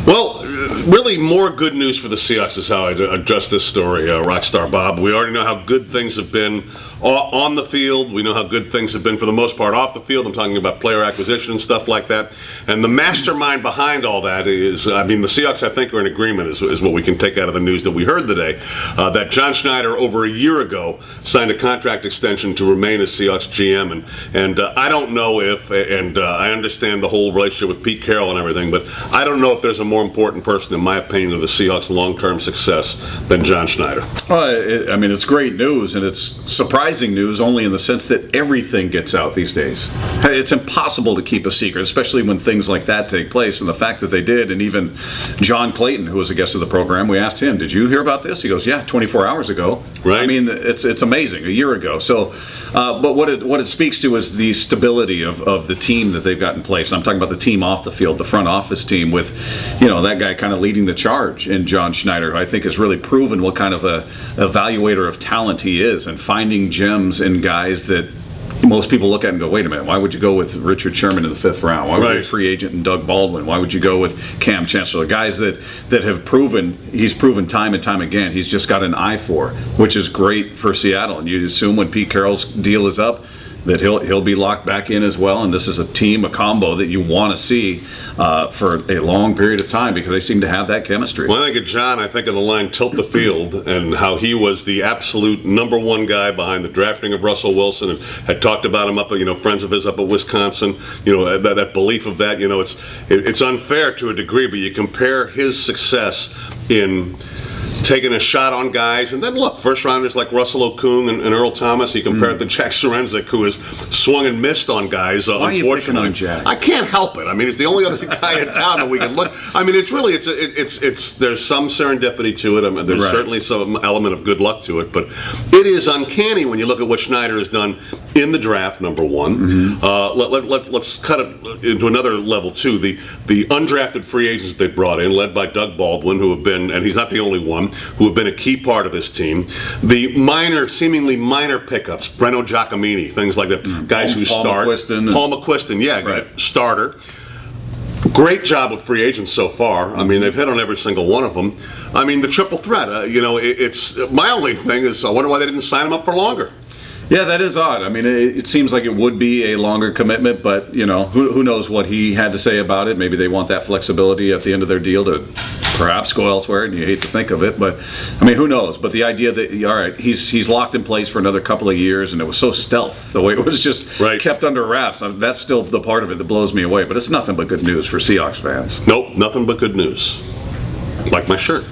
Well, really more good news for the Seahawks is how I address this story, Rockstar Bob. We already know how good things have been on the field. We know how good things have been for the most part off the field. I'm talking about player acquisition and stuff like that. And the mastermind behind all that is, the Seahawks, I think, are in agreement, is what we can take out of the news that we heard today, that John Schneider, over a year ago, signed a contract extension to remain as Seahawks GM. And I don't know if, I understand the whole relationship with Pete Carroll and everything, but I don't know if there's a more important person, in my opinion, of the Seahawks' long-term success than John Schneider. Well, it's great news, and it's surprising news only in the sense that everything gets out these days. It's impossible to keep a secret, especially when things like that take place, and the fact that they did. And even John Clayton, who was a guest of the program, we asked him, did you hear about this? He goes, yeah, 24 hours ago. Right. It's amazing, a year ago. So, but what it speaks to is the stability of the team that they've got in place. And I'm talking about the team off the field, the front office team, with that guy kind of leading the charge in John Schneider, who I think has really proven what kind of a evaluator of talent he is, and finding gems in guys that most people look at and go, wait a minute, why would you go with Richard Sherman in the 5th round? Why would you be a free agent in Doug Baldwin? Why would you go with Cam Chancellor? Guys that have he's proven time and time again, he's just got an eye for, which is great for Seattle. And you assume when Pete Carroll's deal is up, that he'll be locked back in as well, and this is a combo that you want to see for a long period of time, because they seem to have that chemistry. When I think of John, I think of the line "tilt the field" and how he was the absolute number one guy behind the drafting of Russell Wilson, and had talked about him up at friends of his up at Wisconsin. That belief of that. It's unfair to a degree, but you compare his success in taking a shot on guys, and then look, first rounders like Russell Okung and Earl Thomas. You compare it to Jack Sorensic, who has swung and missed on guys. Why are you picking on Jack? I can't help it. He's the only other guy in town that we can look. It's really there's some serendipity to it. There's certainly some element of good luck to it, but it is uncanny when you look at what Schneider has done in the draft. Number one, let's cut it into another level too. The undrafted free agents they brought in, led by Doug Baldwin, who have been, and he's not the only one, who have been a key part of this team. The seemingly minor pickups, Breno Giacomini, things like that, guys who start. Paul McQuiston, starter. Great job with free agents so far. They've hit on every single one of them. The triple threat. It's my only thing is I wonder why they didn't sign him up for longer. Yeah, that is odd. It seems like it would be a longer commitment, but who knows what he had to say about it. Maybe they want that flexibility at the end of their deal to perhaps go elsewhere, and you hate to think of it, but who knows? But the idea that all right, he's locked in place for another couple of years, and it was so stealth the way it was just kept under wraps. That's still the part of it that blows me away. But it's nothing but good news for Seahawks fans. Nope, nothing but good news. Like my shirt.